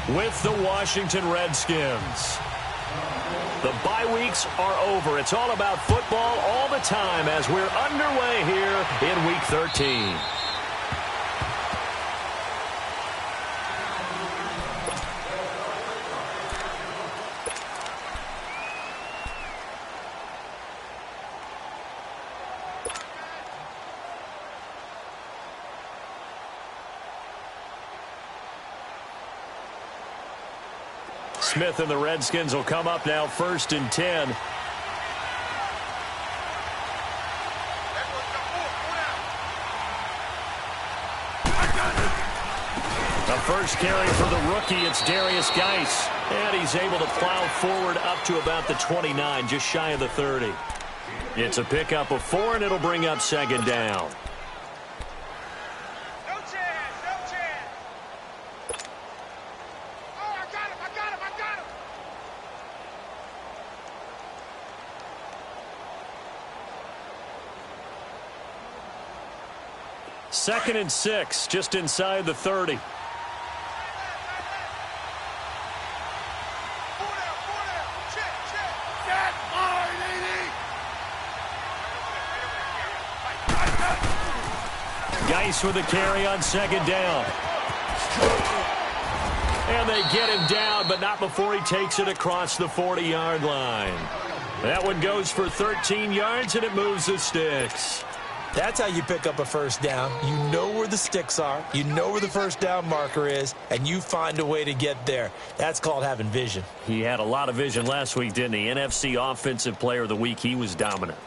with the Washington Redskins. The bye weeks are over. It's all about football all the time as we're underway here in Week 13. Smith and the Redskins will come up now 1st and 10. The first carry for the rookie, it's Darius Geis. And he's able to plow forward up to about the 29, just shy of the 30. It's a pickup of 4, and it'll bring up 2nd down. Second and 6, just inside the 30. Geis with a carry on 2nd down. And they get him down, but not before he takes it across the 40-yard line. That one goes for 13 yards, and it moves the sticks. That's how you pick up a first down. You know where the sticks are. You know where the first down marker is, and you find a way to get there. That's called having vision. He had a lot of vision last week, didn't he? NFC Offensive Player of the Week. He was dominant.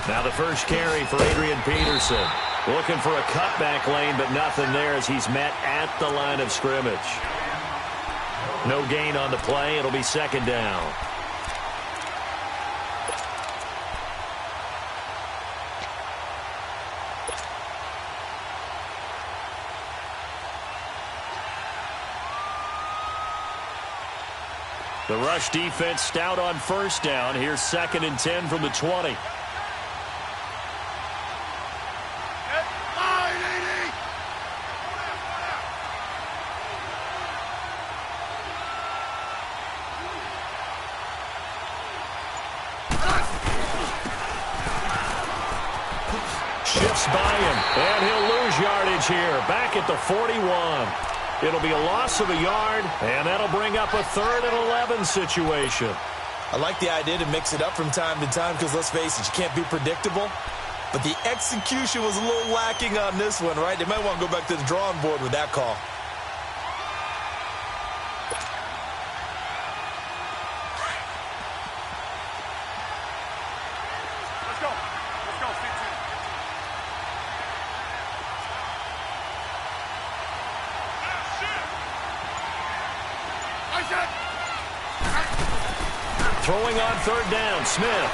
Now the first carry for Adrian Peterson. Looking for a cutback lane, but nothing there as he's met at the line of scrimmage. No gain on the play. It'll be 2nd down. The rush defense stout on 1st down. Here's 2nd and 10 from the 20. Shifts by him, and he'll lose yardage here. Back at the 41. It'll be a loss of a yard, and that'll bring up a 3rd and 11 situation. I like the idea to mix it up from time to time because, let's face it, you can't be predictable. But the execution was a little lacking on this one, right? They might want to go back to the drawing board with that call. Throwing on 3rd down, Smith.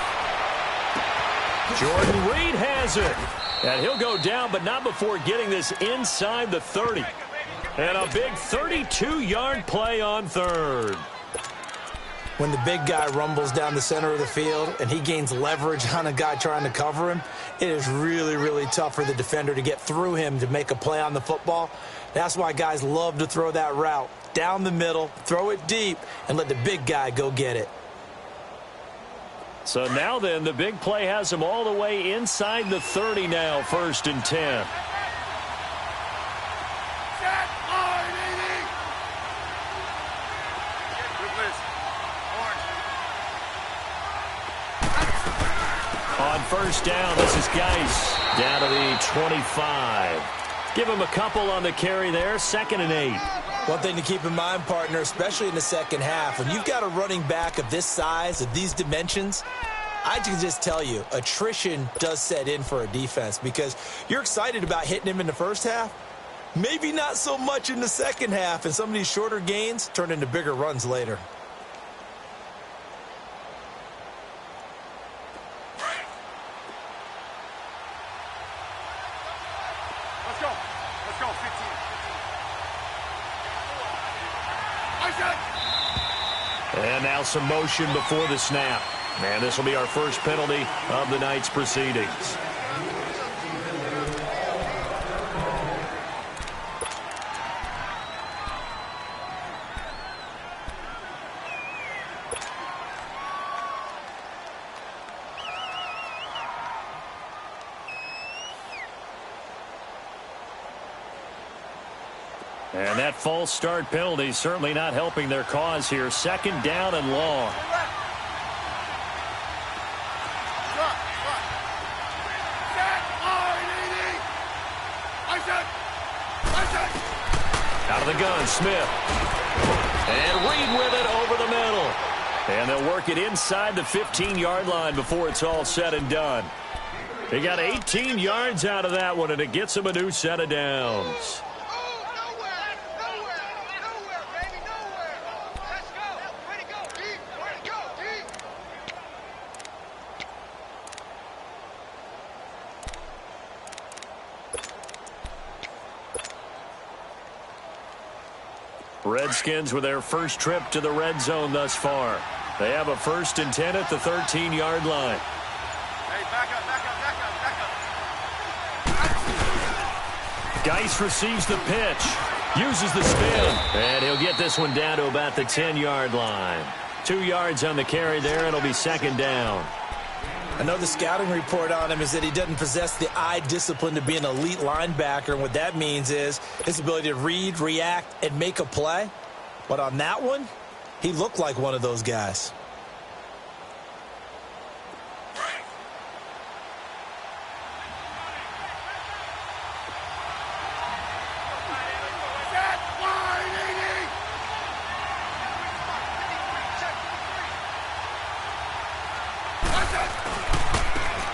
Jordan Reed has it. And he'll go down, but not before getting this inside the 30. And a big 32-yard play on 3rd. When the big guy rumbles down the center of the field and he gains leverage on a guy trying to cover him, it is really, really tough for the defender to get through him to make a play on the football. That's why guys love to throw that route down the middle, throw it deep, and let the big guy go get it. So now then, the big play has him all the way inside the 30 now, 1st and 10. On 1st down, this is Geis down to the 25. Give him a couple on the carry there, 2nd and 8. One thing to keep in mind, partner, especially in the second half, when you've got a running back of this size, of these dimensions, I can just tell you, attrition does set in for a defense because you're excited about hitting him in the first half, maybe not so much in the second half, and some of these shorter gains turn into bigger runs later. Let's go. Let's go, 15. And now some motion before the snap. And this will be our first penalty of the night's proceedings. And that false start penalty certainly not helping their cause here. Second down and long. Out of the gun, Smith. And Reed with it over the middle. And they'll work it inside the 15-yard line before it's all said and done. They got 18 yards out of that one, and it gets them a new set of downs. Redskins with their first trip to the red zone thus far. They have a 1st and 10 at the 13-yard line. Hey, back up. Geis receives the pitch, uses the spin, and he'll get this one down to about the 10-yard line. 2 yards on the carry there, and it'll be second down. I know the scouting report on him is that he doesn't possess the eye discipline to be an elite linebacker, and what that means is his ability to read, react, and make a play. But on that one, he looked like one of those guys.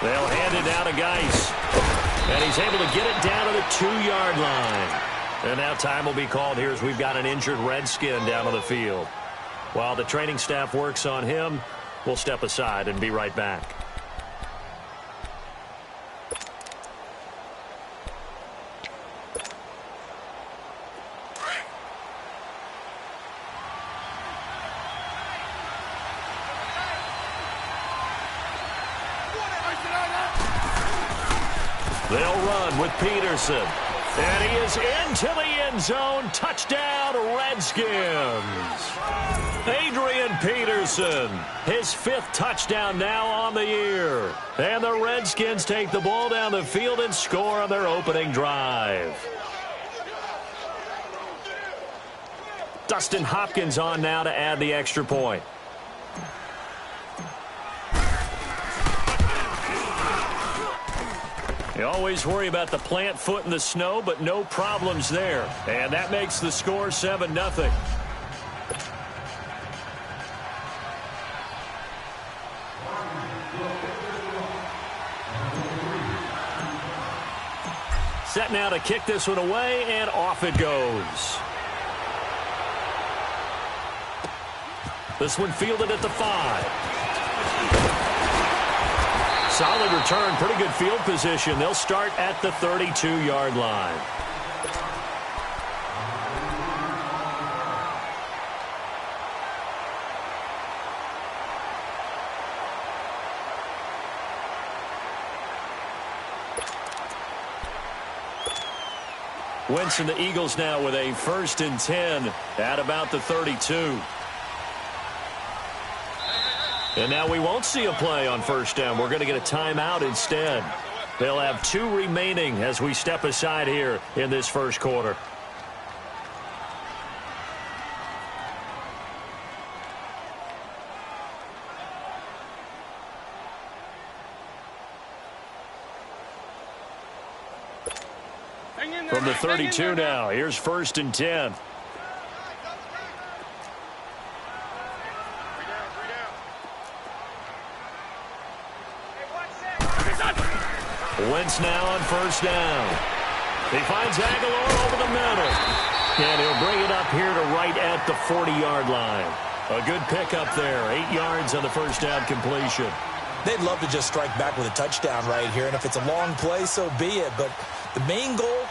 They'll hand it down to Geis. And he's able to get it down to the 2-yard line. And now time will be called here as we've got an injured Redskin down on the field. While the training staff works on him, we'll step aside and be right back. They'll run with Peterson. And he is into the end zone. Touchdown, Redskins. Adrian Peterson, his 5th touchdown now on the year. And the Redskins take the ball down the field and score on their opening drive. Dustin Hopkins on now to add the extra point. You always worry about the plant foot in the snow, but no problems there. And that makes the score 7-0. Set now to kick this one away, and off it goes. This one fielded at the 5. Solid return, pretty good field position. They'll start at the 32-yard line. Wentz and the Eagles now with a 1st and 10 at about the 32. And now we won't see a play on 1st down. We're going to get a timeout instead. They'll have 2 remaining as we step aside here in this first quarter. From the 32 now, here's 1st and 10. Wentz now on 1st down. He finds Aguilar over the middle. And he'll bring it up here to right at the 40-yard line. A good pickup there. 8 yards on the 1st down completion. They'd love to just strike back with a touchdown right here, and if it's a long play, so be it. But the main goal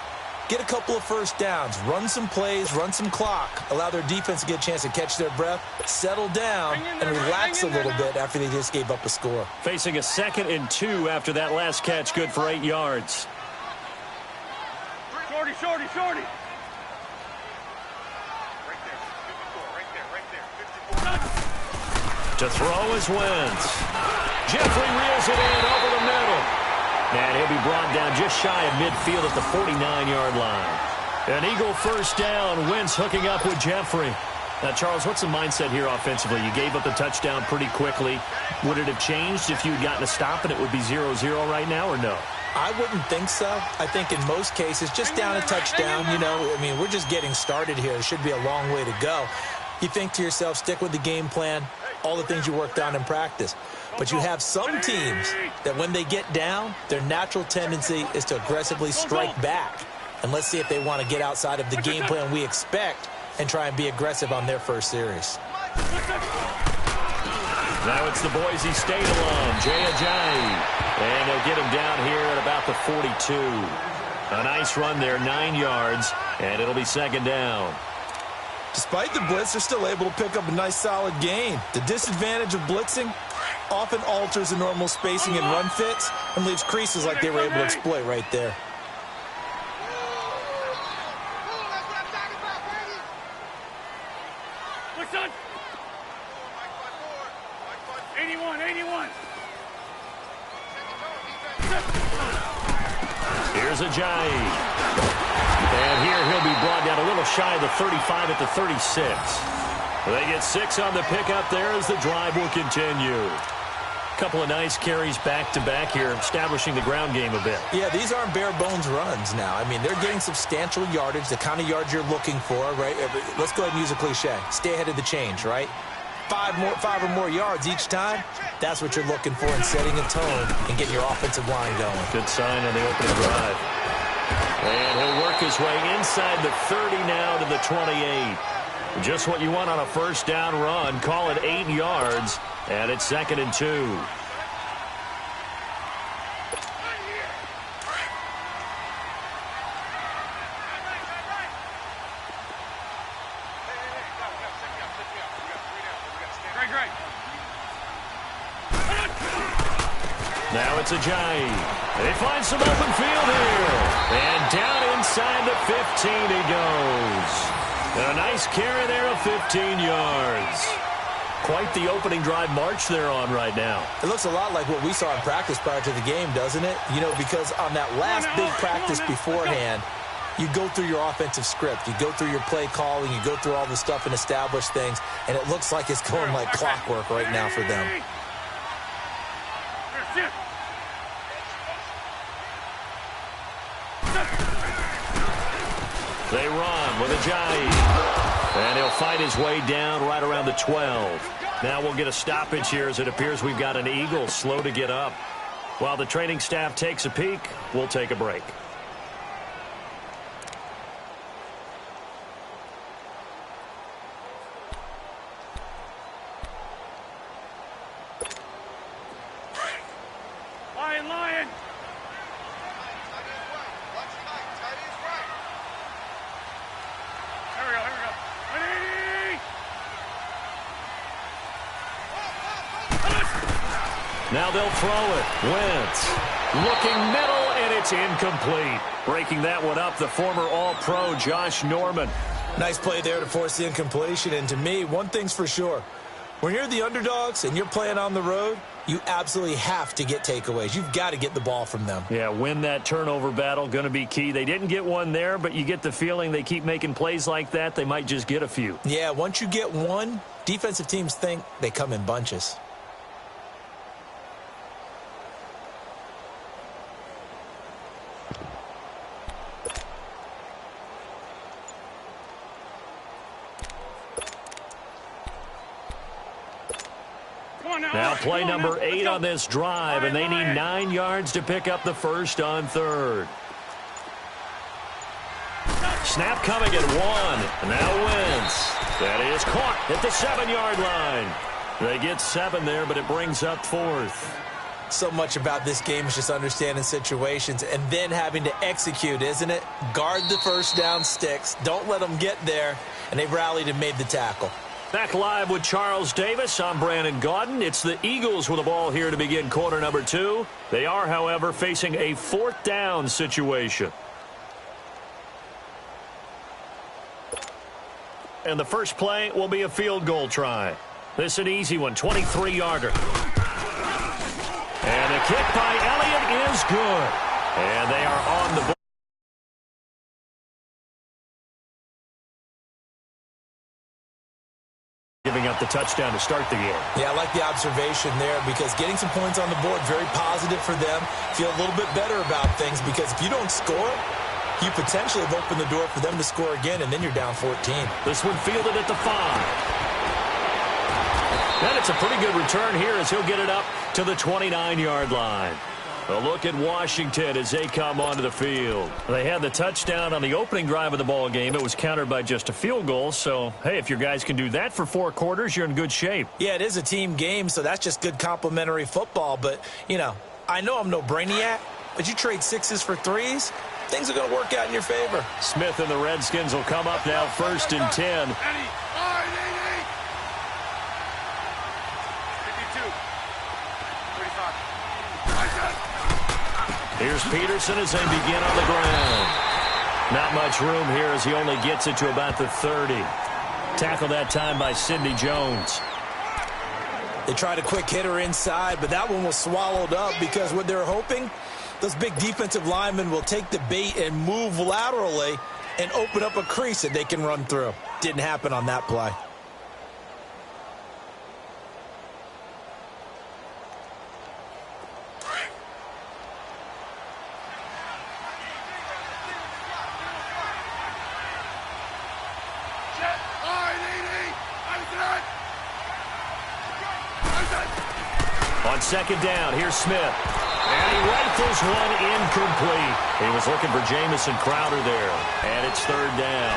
Get a couple of first downs, run some plays, run some clock, allow their defense to get a chance to catch their breath, settle down, and relax a little bit after they just gave up a score. Facing a 2nd and 2 after that last catch, good for 8 yards. Shorty, shorty, shorty. To throw is Wentz. Jeffrey reels it in over the middle. And he'll be brought down just shy of midfield at the 49-yard line. An Eagle first down. Wentz hooking up with Jeffrey. Now, Charles, what's the mindset here offensively? You gave up the touchdown pretty quickly. Would it have changed if you had gotten a stop and it would be 0-0 right now, or no? I wouldn't think so. I think in most cases, just down a touchdown, you know, I mean, we're just getting started here. It should be a long way to go. You think to yourself, stick with the game plan, all the things you worked on in practice. But you have some teams that when they get down, their natural tendency is to aggressively strike back. And let's see if they want to get outside of the game plan we expect and try and be aggressive on their first series. Now it's the Boise State alum, Jay Ajayi. And they'll get him down here at about the 42. A nice run there, 9 yards, and it'll be 2nd down. Despite the blitz, they're still able to pick up a nice, solid gain. The disadvantage of blitzing often alters the normal spacing and run fits and leaves creases like they were able to exploit right there. What's on? 81, 81. Here's Ajayi. And here he'll be brought down a little shy of the 35 at the 36. They get 6 on the pickup there as the drive will continue. A couple of nice carries back-to-back here, establishing the ground game a bit. Yeah, these aren't bare-bones runs now. I mean, they're getting substantial yardage, the kind of yards you're looking for, right? Let's go ahead and use a cliche. Stay ahead of the change, right? 5 or more yards each time, that's what you're looking for in setting a tone and getting your offensive line going. Good sign on the opening drive. And he'll work his way inside the 30 now to the 28. Just what you want on a first down run. Call it 8 yards, and it's 2nd and 2. Now it's Ajayi. They find some open field here. And down inside the 15 he goes. And a nice carry there of 15 yards. Quite the opening drive march they're on right now. It looks a lot like what we saw in practice prior to the game, doesn't it? You know, because on that last big practice beforehand, you go through your offensive script. You go through your play calling. You go through all the stuff and establish things. And it looks like it's going like clockwork right now for them. They run with Ajayi. And he'll fight his way down right around the 12. Now we'll get a stoppage here as it appears we've got an Eagle slow to get up. While the training staff takes a peek, we'll take a break. Lion. Here we go. 180. Now they'll throw it. Wentz looking middle, and it's incomplete. Breaking that one up, the former All-Pro Josh Norman. Nice play there to force the incompletion. And to me, one thing's for sure. When you're the underdogs and you're playing on the road, you absolutely have to get takeaways. You've got to get the ball from them. Yeah, win that turnover battle, going to be key. They didn't get one there, but you get the feeling they keep making plays like that, they might just get a few. Yeah, once you get one, defensive teams think they come in bunches. Now play number 8 on this drive, and they need 9 yards to pick up the first on 3rd. Snap coming at 1. Now Wentz. That is caught at the 7-yard line. They get 7 there, but it brings up 4th. So much about this game is just understanding situations and then having to execute, isn't it? Guard the first down sticks. Don't let them get there. And they rallied and made the tackle. Back live with Charles Davis. I'm Brandon Gaudin. It's the Eagles with the ball here to begin quarter number 2. They are, however, facing a 4th down situation. And the first play will be a field goal try. This is an easy one, 23-yarder. And the kick by Elliott is good. And they are on the board. Giving up the touchdown to start the game. Yeah, I like the observation there because getting some points on the board, very positive for them. Feel a little bit better about things because if you don't score, you potentially have opened the door for them to score again, and then you're down 14. This one fielded at the 5. And it's a pretty good return here as he'll get it up to the 29-yard line. A look at Washington as they come onto the field. They had the touchdown on the opening drive of the ball game. It was countered by just a field goal. So, hey, if your guys can do that for 4 quarters, you're in good shape. Yeah, it is a team game, so that's just good complimentary football. But, you know, I know I'm no brainiac, but you trade 6s for 3s, things are going to work out in your favor. Smith and the Redskins will come up now 1st and 10. Here's Peterson as they begin on the ground. Not much room here as he only gets it to about the 30. Tackled that time by Sidney Jones. They tried a quick hitter inside, but that one was swallowed up because what they're hoping, those big defensive linemen will take the bait and move laterally and open up a crease that they can run through. Didn't happen on that play. On 2nd down, here's Smith. And he rifles one incomplete. He was looking for Jamison Crowder there. And it's 3rd down.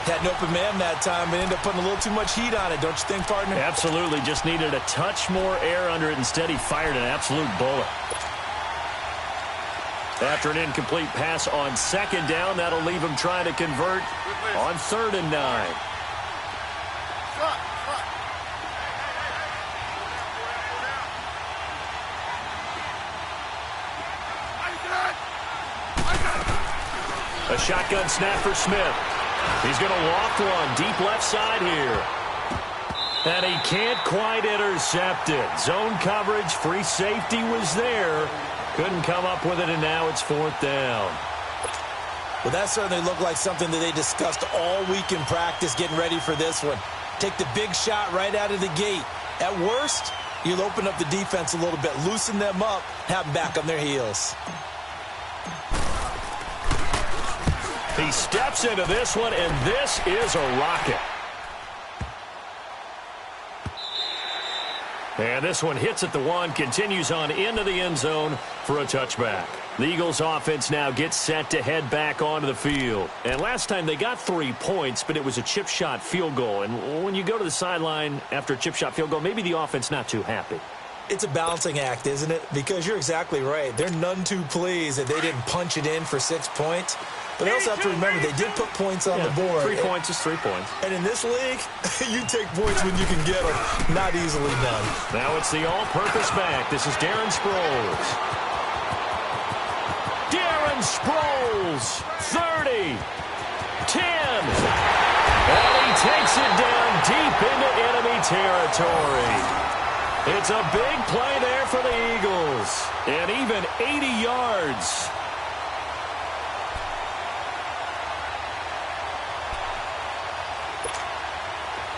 Had an open man that time, but ended up putting a little too much heat on it, don't you think, partner? Absolutely. Just needed a touch more air under it. Instead, he fired an absolute bullet. After an incomplete pass on 2nd down, that'll leave him trying to convert on 3rd and 9. A shotgun snap for Smith. He's going to loft one deep left side here. And he can't quite intercept it. Zone coverage, free safety was there. Couldn't come up with it, and now it's 4th down. Well, that certainly looked like something that they discussed all week in practice getting ready for this one. Take the big shot right out of the gate. At worst, you'll open up the defense a little bit, loosen them up, have them back on their heels. He steps into this one, and this is a rocket. And this one hits at the 1, continues on into the end zone for a touchback. The Eagles offense now gets set to head back onto the field. And last time they got 3 points, but it was a chip shot field goal. And when you go to the sideline after a chip shot field goal, maybe the offense not too happy. It's a balancing act, isn't it? Because you're exactly right. They're none too pleased that they didn't punch it in for 6 points. But they also have to remember they did put points on the board. 3 points is 3 points. And in this league, you take points when you can get them. Not easily done. Now it's the all-purpose back. This is Darren Sproles. Darren Sproles, 30, 10. And he takes it down deep into enemy territory. It's a big play there for the Eagles. And even 80 yards.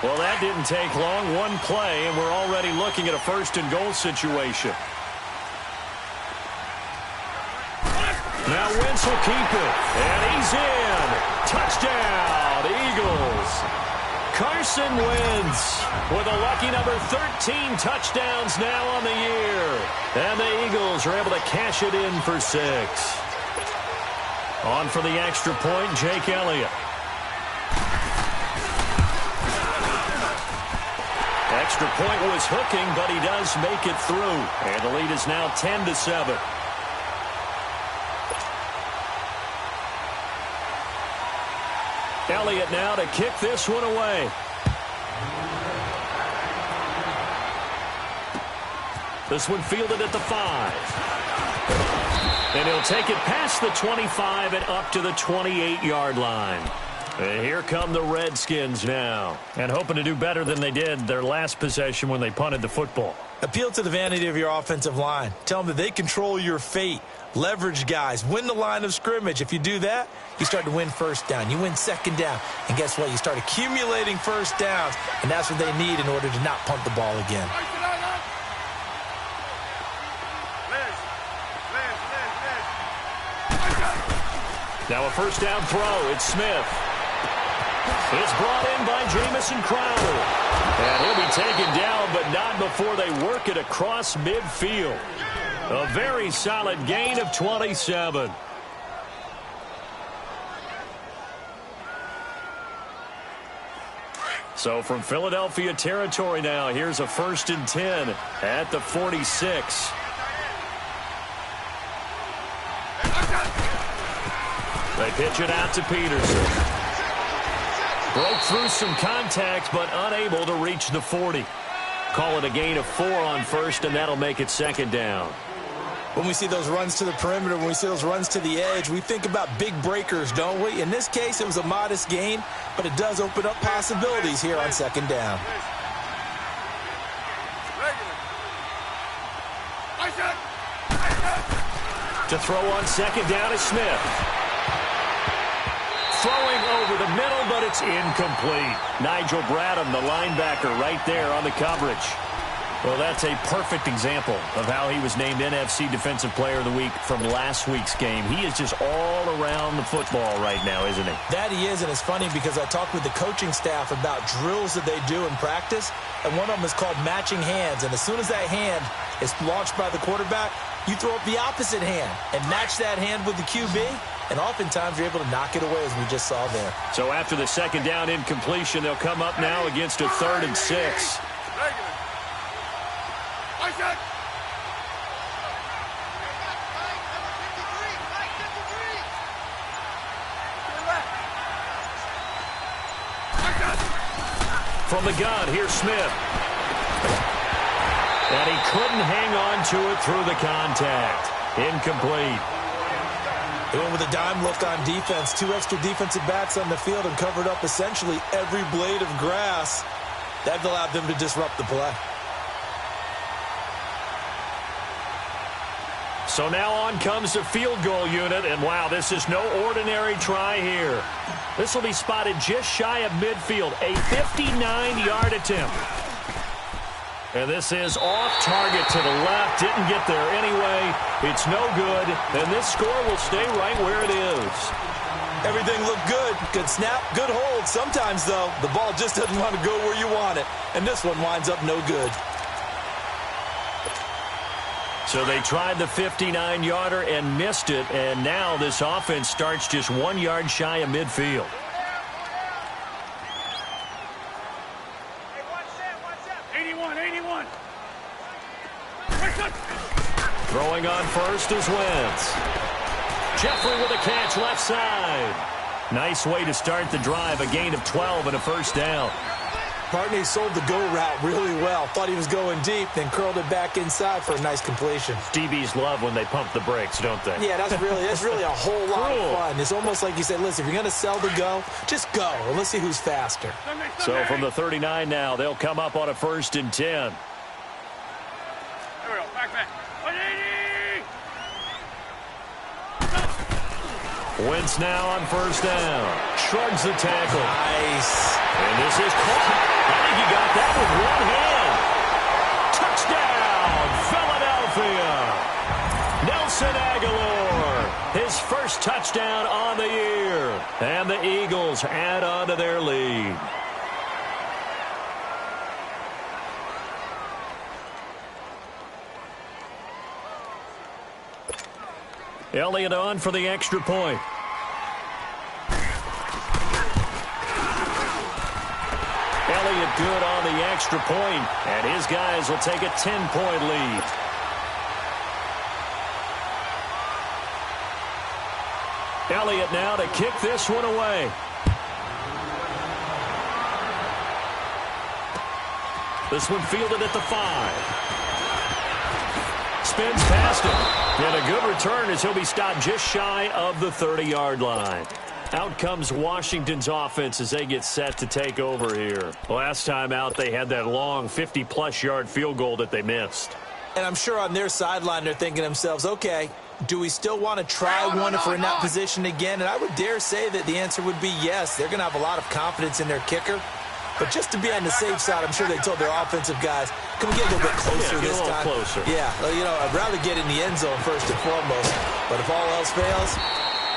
Well, that didn't take long. 1 play, and we're already looking at a 1st and goal situation. Now Wentz will keep it, and he's in. Touchdown, Eagles. Carson Wentz with a lucky number 13 touchdowns now on the year. And the Eagles are able to cash it in for 6. On for the extra point, Jake Elliott. Extra point was hooking, but he does make it through. And the lead is now 10-7. Elliott now to kick this one away. This one fielded at the 5. And he'll take it past the 25 and up to the 28-yard line. And here come the Redskins now. And hoping to do better than they did their last possession when they punted the football. Appeal to the vanity of your offensive line. Tell them that they control your fate. Leverage guys. Win the line of scrimmage. If you do that, you start to win first down. You win second down. And guess what? You start accumulating first downs. And that's what they need in order to not punt the ball again. Now a first down throw. It's Smith. It's brought in by Jamison Crowder. And he'll be taken down, but not before they work it across midfield. A very solid gain of 27. So from Philadelphia territory now, here's a 1st and 10 at the 46. They pitch it out to Peterson. Broke through some contact, but unable to reach the 40. Call it a gain of 4 on first, and that'll make it 2nd down. When we see those runs to the perimeter, when we see those runs to the edge, we think about big breakers, don't we? In this case, it was a modest gain, but it does open up possibilities here on 2nd down. To throw on 2nd down is Smith. Throwing over the middle, but it's incomplete. Nigel Bradham, the linebacker, right there on the coverage. Well, that's a perfect example of how he was named NFC Defensive Player of the Week from last week's game. He is just all around the football right now, isn't he? That he is, and it's funny because I talked with the coaching staff about drills that they do in practice, and one of them is called matching hands. And as soon as that hand is launched by the quarterback, you throw up the opposite hand and match that hand with the QB, and oftentimes you're able to knock it away, as we just saw there. So after the 2nd down incompletion, they'll come up now against a 3rd and 6. From the gun, here's Smith. And he couldn't hang on to it through the contact. Incomplete. They went with a dime look on defense. 2 extra defensive backs on the field and covered up essentially every blade of grass. That allowed them to disrupt the play. So now on comes the field goal unit, and wow, this is no ordinary try here. This will be spotted just shy of midfield, a 59-yard attempt. And this is off target to the left, didn't get there anyway. It's no good, and this score will stay right where it is. Everything looked good. Good snap, good hold. Sometimes, though, the ball just doesn't want to go where you want it, and this one winds up no good. So they tried the 59-yarder and missed it, and now this offense starts just 1 yard shy of midfield. Throwing on first is Wentz. Jeffrey with a catch left side. Nice way to start the drive, a gain of 12 and a 1st down. Partney sold the go route really well. Thought he was going deep, then curled it back inside for a nice completion. DBs love when they pump the brakes, don't they? Yeah, that's really a whole lot of fun. It's almost like you said, listen, if you're going to sell the go, just go, and let's see who's faster. So from the 39 now, they'll come up on a 1st and 10. There we go, back. 180! Wentz now on 1st down. Shrugs the tackle. Nice. And this is caught. I think he got that with one hand. Touchdown, Philadelphia. Nelson Aguilar, his first touchdown on the year. And the Eagles add on to their lead. Elliott on for the extra point. Elliott look good on the extra point, and his guys will take a 10-point lead. Elliott now to kick this one away. This one fielded at the 5. Spins past him. And a good return as he'll be stopped just shy of the 30-yard line. Out comes Washington's offense as they get set to take over here. Last time out, they had that long 50-plus yard field goal that they missed. And I'm sure on their sideline they're thinking to themselves, okay, do we still want to try one if we're in that position again? And I would dare say that the answer would be yes. They're going to have a lot of confidence in their kicker. But just to be on the safe side, I'm sure they told their offensive guys, can we get a little bit closer this time? Closer. Yeah, you know, I'd rather get in the end zone first and foremost. But if all else fails,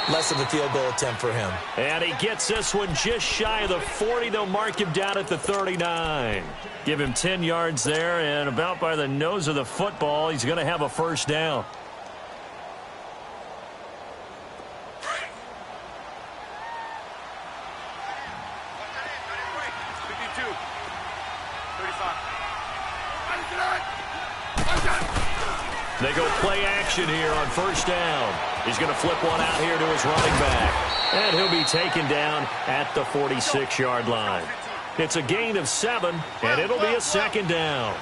less of a field goal attempt for him. And he gets this one just shy of the 40. They'll mark him down at the 39. Give him 10 yards there, and about by the nose of the football, he's going to have a first down. They go play action here on first down. He's going to flip one out here to his running back. And he'll be taken down at the 46-yard line. It's a gain of 7, and it'll be a second down.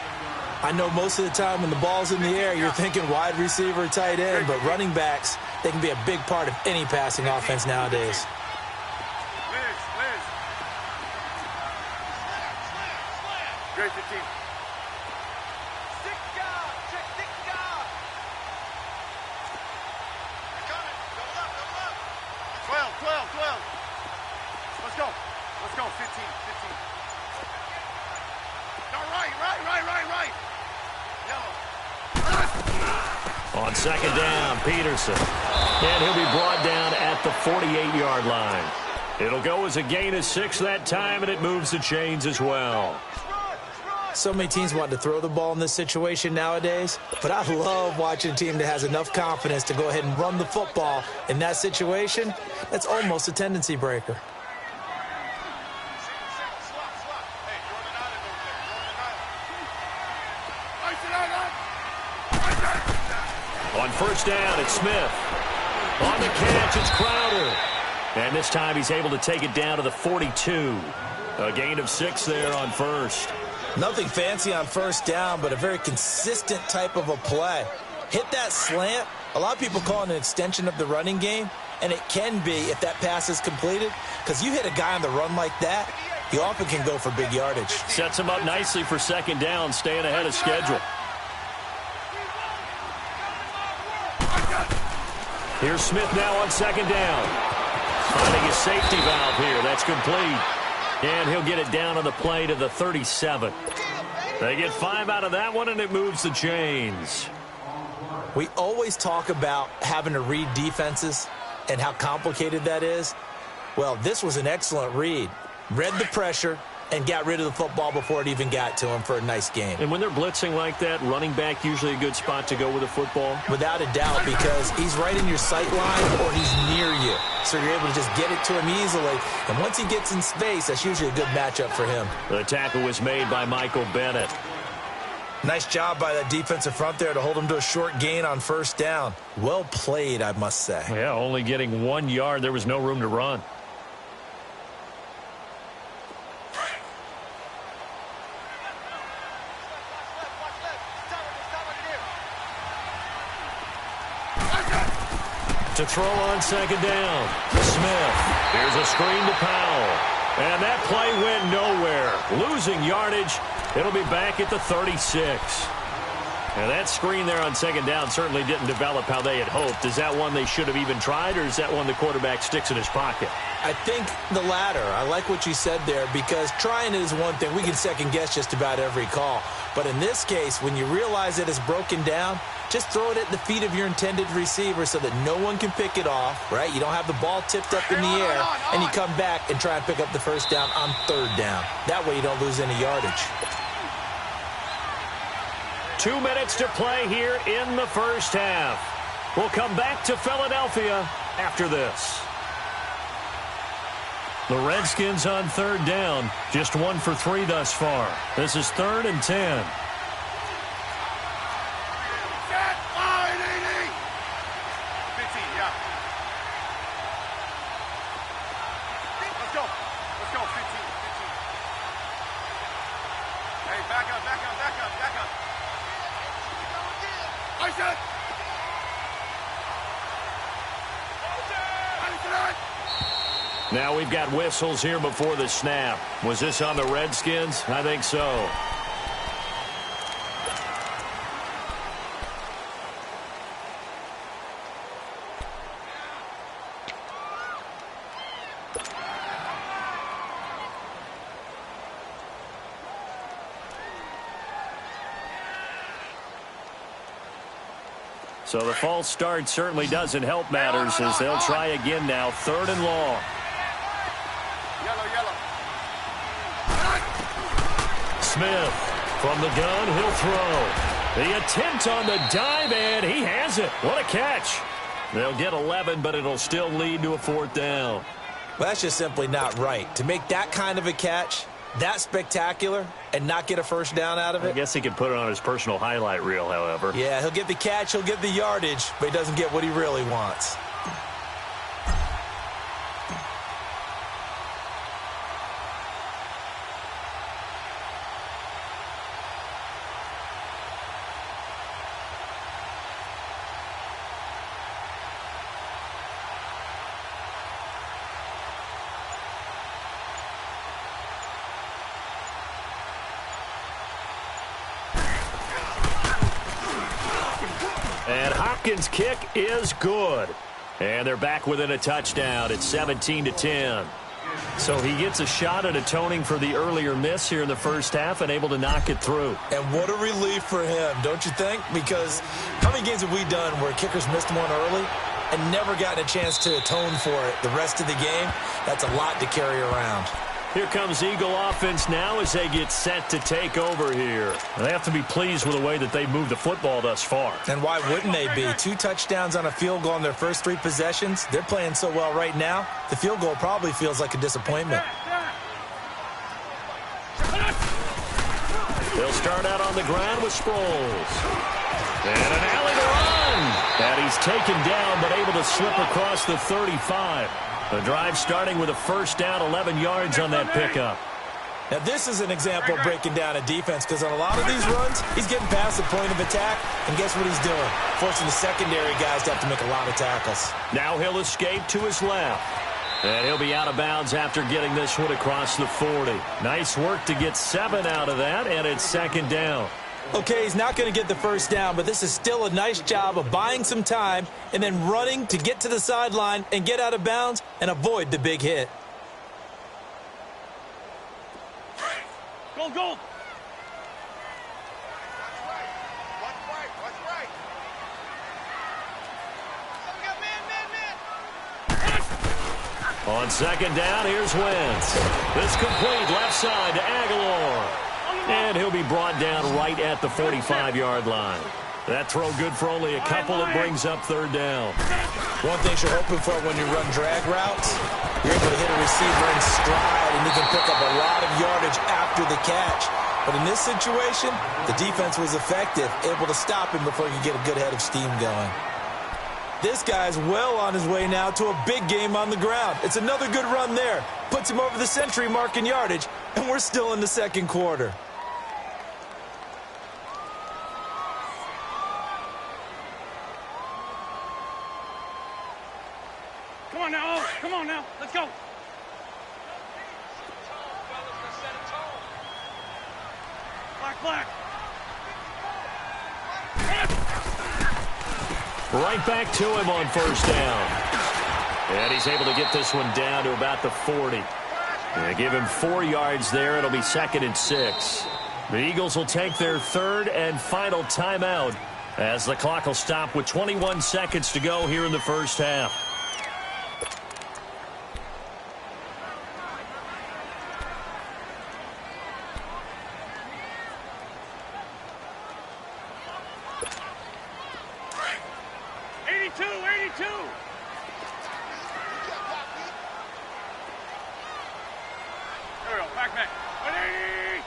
I know most of the time when the ball's in the air, you're thinking wide receiver, tight end, but running backs, they can be a big part of any passing offense nowadays. Great 15. Let's go, 15. No, right. Yellow. On second down, Peterson. And he'll be brought down at the 48-yard line. It'll go as a gain of 6 that time, and it moves the chains as well. So many teams want to throw the ball in this situation nowadays, but I love watching a team that has enough confidence to go ahead and run the football in that situation. That's almost a tendency breaker. On first down, it's Smith. On the catch, it's Crowder. And this time he's able to take it down to the 42. A gain of 6 there on first. Nothing fancy on first down, but a very consistent type of a play. Hit that slant. A lot of people call it an extension of the running game, and it can be if that pass is completed, because you hit a guy on the run like that, you often can go for big yardage. Sets him up nicely for second down, staying ahead of schedule. Here's Smith now on second down. Finding his safety valve here. That's complete. And he'll get it down on the play to the 37. They get 5 out of that one, and it moves the chains. We always talk about having to read defenses and how complicated that is. Well, this was an excellent read. Read the pressure and got rid of the football before it even got to him for a nice game. And when they're blitzing like that, running back usually a good spot to go with a football? Without a doubt, because he's right in your sight line or he's near you. So you're able to just get it to him easily. And once he gets in space, that's usually a good matchup for him. The tackle was made by Michael Bennett. Nice job by that defensive front there to hold him to a short gain on first down. Well played, I must say. Yeah, only getting 1 yard. There was no room to run. To throw on second down. Smith. Here's a screen to Powell. And that play went nowhere. Losing yardage. It'll be back at the 36. And that screen there on second down certainly didn't develop how they had hoped. Is that one they should have even tried, or is that one the quarterback sticks in his pocket? I think the latter. I like what you said there, because trying it is one thing. We can second guess just about every call. But in this case, when you realize that it's broken down, just throw it at the feet of your intended receiver so that no one can pick it off, right? You don't have the ball tipped up in the air, and you come back and try and pick up the first down on third down. That way you don't lose any yardage. 2 minutes to play here in the first half. We'll come back to Philadelphia after this. The Redskins on third down, just 1 for 3 thus far. This is 3rd and 10. Now we've got whistles here before the snap. Was this on the Redskins? I think so. So the false start certainly doesn't help matters as they'll try again now, 3rd and long. Smith from the gun, he'll throw. The attempt on the dive, and he has it. What a catch. They'll get 11, but it'll still lead to a 4th down. Well, that's just simply not right. To make that kind of a catch, that spectacular, and not get a first down out of it. I guess he could put it on his personal highlight reel, however. Yeah, he'll get the catch, he'll get the yardage, but he doesn't get what he really wants. And Hopkins' kick is good. And they're back within a touchdown. It's 17-10. So he gets a shot at atoning for the earlier miss here in the first half and able to knock it through. And what a relief for him, don't you think? Because how many games have we done where kickers missed one early and never gotten a chance to atone for it the rest of the game? That's a lot to carry around. Here comes Eagle offense now as they get set to take over here. They have to be pleased with the way that they moved the football thus far. And why wouldn't they be? 2 touchdowns on a field goal in their first 3 possessions. They're playing so well right now, the field goal probably feels like a disappointment. They'll start out on the ground with Sproles. And an alley to run. And he's taken down but able to slip across the 35. The drive starting with a first down, 11 yards on that pickup. Now, this is an example of breaking down a defense because on a lot of these runs, he's getting past the point of attack, and guess what he's doing? Forcing the secondary guys to have to make a lot of tackles. Now he'll escape to his left. And he'll be out of bounds after getting this one across the 40. Nice work to get 7 out of that, and it's 2nd down. Okay, he's not going to get the first down, but this is still a nice job of buying some time and then running to get to the sideline and get out of bounds and avoid the big hit. Go, go. On 2nd down, here's Wentz. This complete left side to Aguilar. And he'll be brought down right at the 45-yard line. That throw good for only a couple. It brings up 3rd down. One thing you're hoping for when you run drag routes, you're able to hit a receiver in stride, and you can pick up a lot of yardage after the catch. But in this situation, the defense was effective, able to stop him before he could get a good head of steam going. This guy's well on his way now to a big game on the ground. It's another good run there. Puts him over the century mark in yardage, and we're still in the 2nd quarter. Come on now, come on now, let's go. Black. Right back to him on 1st down. And he's able to get this one down to about the 40. They give him 4 yards there. It'll be 2nd and 6. The Eagles will take their 3rd and final timeout as the clock will stop with 21 seconds to go here in the first half. Here we go. Back. 180.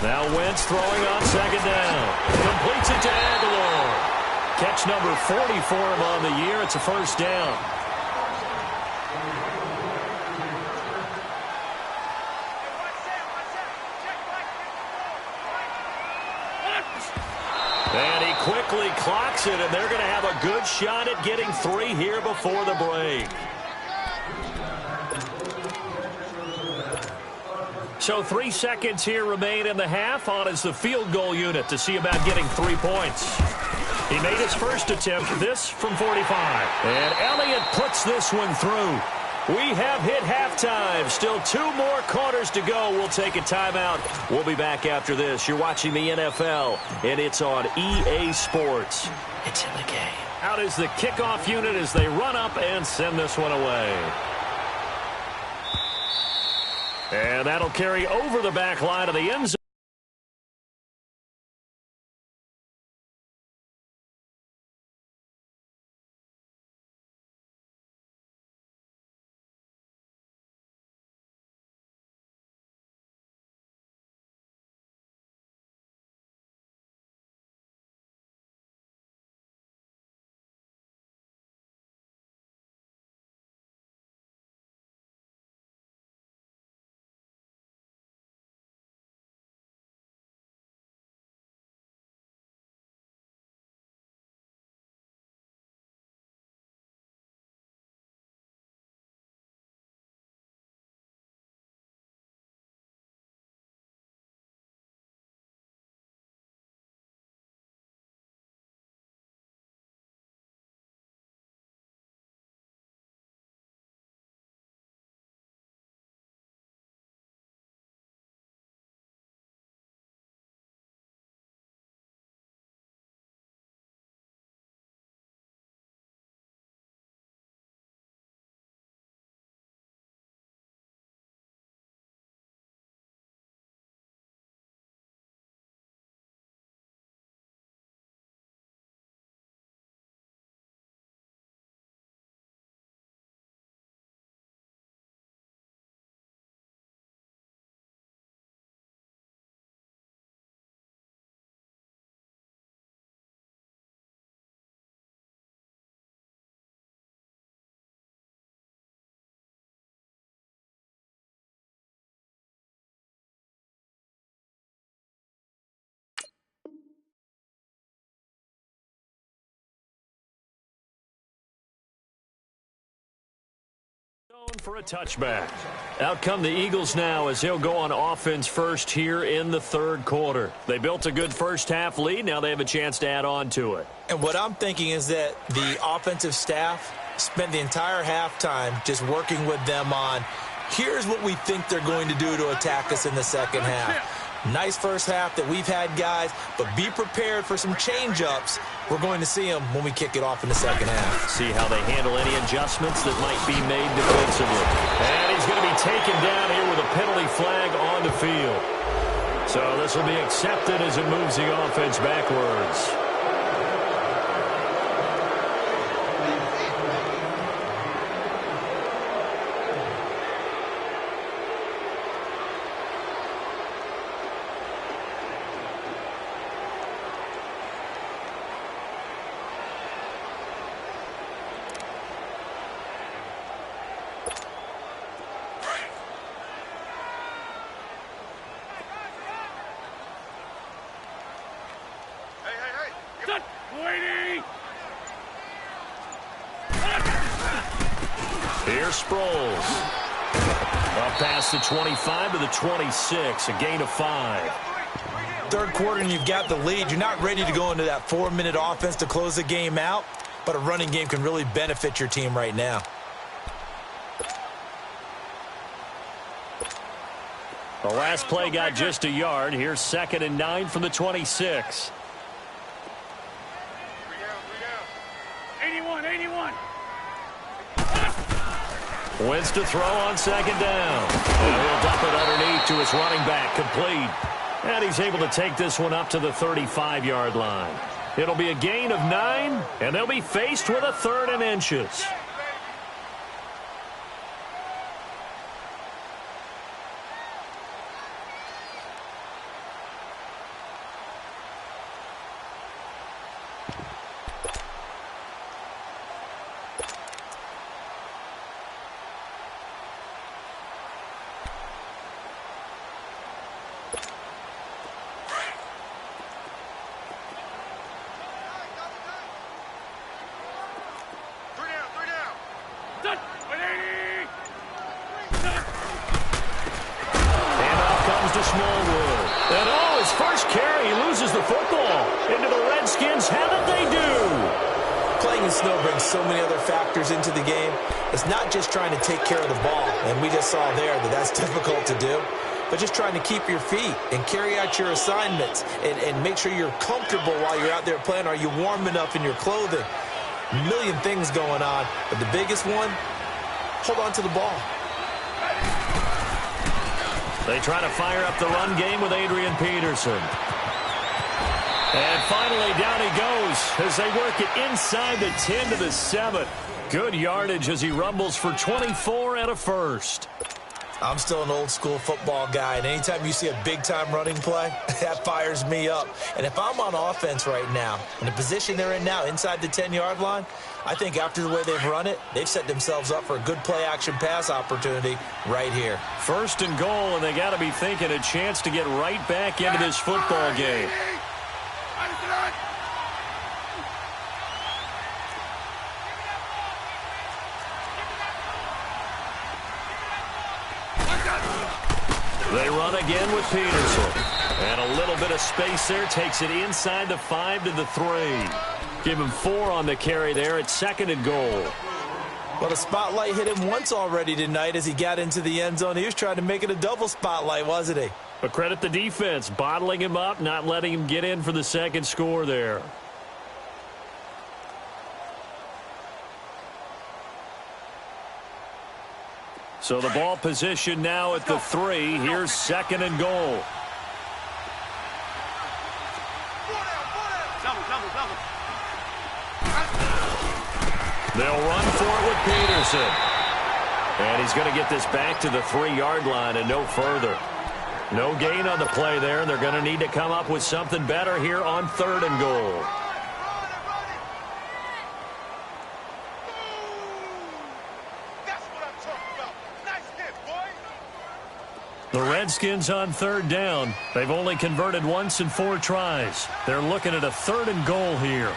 Now Wentz throwing on second down. Completes it to Aguilar. Catch number 40 for him on the year. It's a first down. And he quickly clocks it, and they're going to have a good shot at getting 3 here before the break. So 3 seconds here remain in the half. On is the field goal unit to see about getting 3 points. He made his first attempt, this from 45. And Elliott puts this one through. We have hit halftime. Still 2 more quarters to go. We'll take a timeout. We'll be back after this. You're watching the NFL, and it's on EA Sports. It's in the game. Out is the kickoff unit as they run up and send this one away. And that'll carry over the back line of the end zone. For a touchback. Out come the Eagles now as they'll go on offense first here in the third quarter. They built a good first half lead. Now they have a chance to add on to it. And what I'm thinking is that the offensive staff spent the entire halftime just working with them on, here's what we think they're going to do to attack us in the second half. Nice first half that we've had, guys, but be prepared for some change-ups. We're going to see them when we kick it off in the second half. See how they handle any adjustments that might be made defensively. And he's going to be taken down here with a penalty flag on the field. So this will be accepted as it moves the offense backwards. Here's Sproles. Up past the 25 to the 26, a gain of 5. Third quarter and you've got the lead. You're not ready to go into that 4-minute offense to close the game out, but a running game can really benefit your team right now. The last play got just a yard. Here's 2nd and 9 from the 26. 81. Wentz to throw on 2nd down. And he'll dump it underneath to his running back, complete. And he's able to take this one up to the 35-yard line. It'll be a gain of 9, and they'll be faced with a 3rd and inches. First carry, he loses the football. Into the Redskins have it, they do. Playing in snow brings so many other factors into the game. It's not just trying to take care of the ball, and we just saw there that that's difficult to do, but just trying to keep your feet and carry out your assignments and make sure you're comfortable while you're out there playing. Are you warm enough in your clothing? A million things going on, but the biggest one, hold on to the ball. They try to fire up the run game with Adrian Peterson. And finally, down he goes as they work it inside the 10 to the 7. Good yardage as he rumbles for 24 and a first. I'm still an old-school football guy, and anytime you see a big-time running play, that fires me up. And if I'm on offense right now, in the position they're in now, inside the 10-yard line, I think after the way they've run it, they've set themselves up for a good play-action pass opportunity right here. 1st and goal, and they got to be thinking a chance to get right back into this football game. They run again with Peterson. And a little bit of space there takes it inside the 5 to the 3. Give him 4 on the carry there at 2nd and goal. Well, the spotlight hit him once already tonight as he got into the end zone. He was trying to make it a double spotlight, wasn't he? But credit the defense, bottling him up, not letting him get in for the 2nd score there. So the ball position now at the 3. Here's 2nd and goal. They'll run for it with Peterson. And he's going to get this back to the 3-yard line and no further. No gain on the play there, and they're going to need to come up with something better here on 3rd and goal. The Redskins on 3rd down. They've only converted once in 4 tries. They're looking at a 3rd and goal here.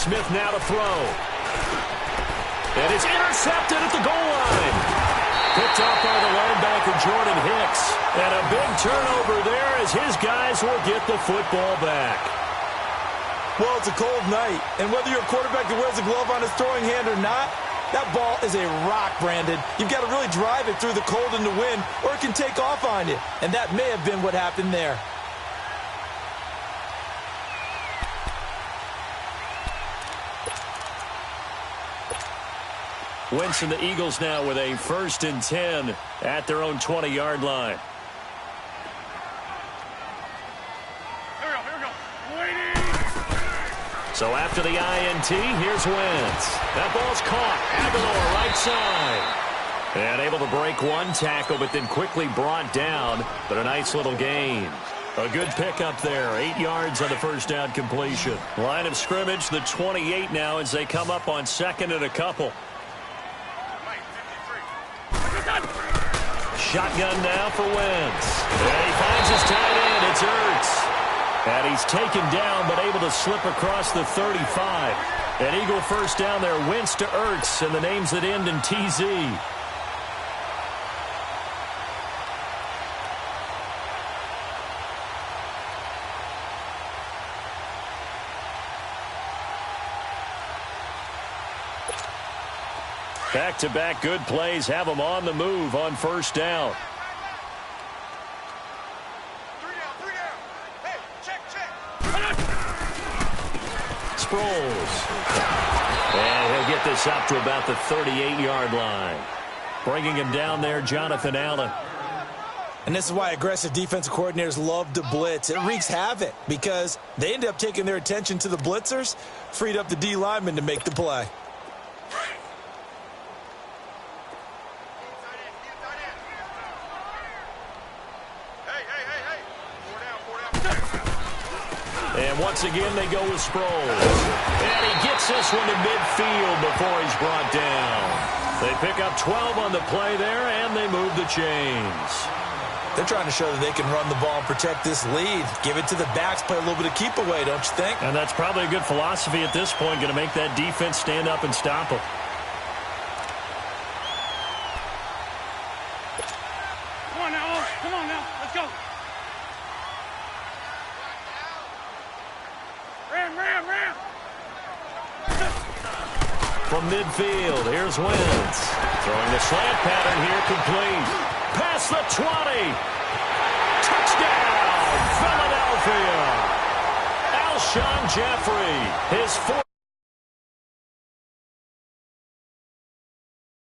Smith now to throw. And it's intercepted at the goal line. Picked up by the linebacker, Jordan Hicks. And a big turnover there as his guys will get the football back. Well, it's a cold night. And whether you're a quarterback that wears a glove on his throwing hand or not, that ball is a rock, Brandon. You've got to really drive it through the cold and the wind, or it can take off on you. And that may have been what happened there. Wentz and the Eagles now with a 1st and 10 at their own 20-yard line. Here we go. Waiting. So after the INT, here's Wentz. That ball's caught. Aguilar right side. And able to break one tackle, but then quickly brought down. But a nice little gain. A good pickup there. 8 yards on the 1st down completion. Line of scrimmage, the 28 now as they come up on 2nd and a couple. Shotgun now for Wentz. And he finds his tight end. It's Ertz. And he's taken down but able to slip across the 35. An Eagle 1st down there. Wentz to Ertz and the names that end in TZ. Back-to-back good plays have them on the move on first down. Three down. Hey, check. Sproles. And he'll get this up to about the 38-yard line. Bringing him down there, Jonathan Allen. And this is why aggressive defensive coordinators love to blitz. It wreaks havoc because they end up taking their attention to the blitzers, freed up the D lineman to make the play. Hey. 4 down. And once again, they go with Sproles. And he gets this one to midfield before he's brought down. They pick up 12 on the play there, and they move the chains. They're trying to show that they can run the ball and protect this lead. Give it to the backs, play a little bit of keep away, don't you think? And that's probably a good philosophy at this point, going to make that defense stand up and stop them. Come on now. Let's go. Ram. From midfield, here's Wentz. Throwing the slant pattern here, complete. Past the 20. Touchdown, Philadelphia. Alshon Jeffrey, his fourth.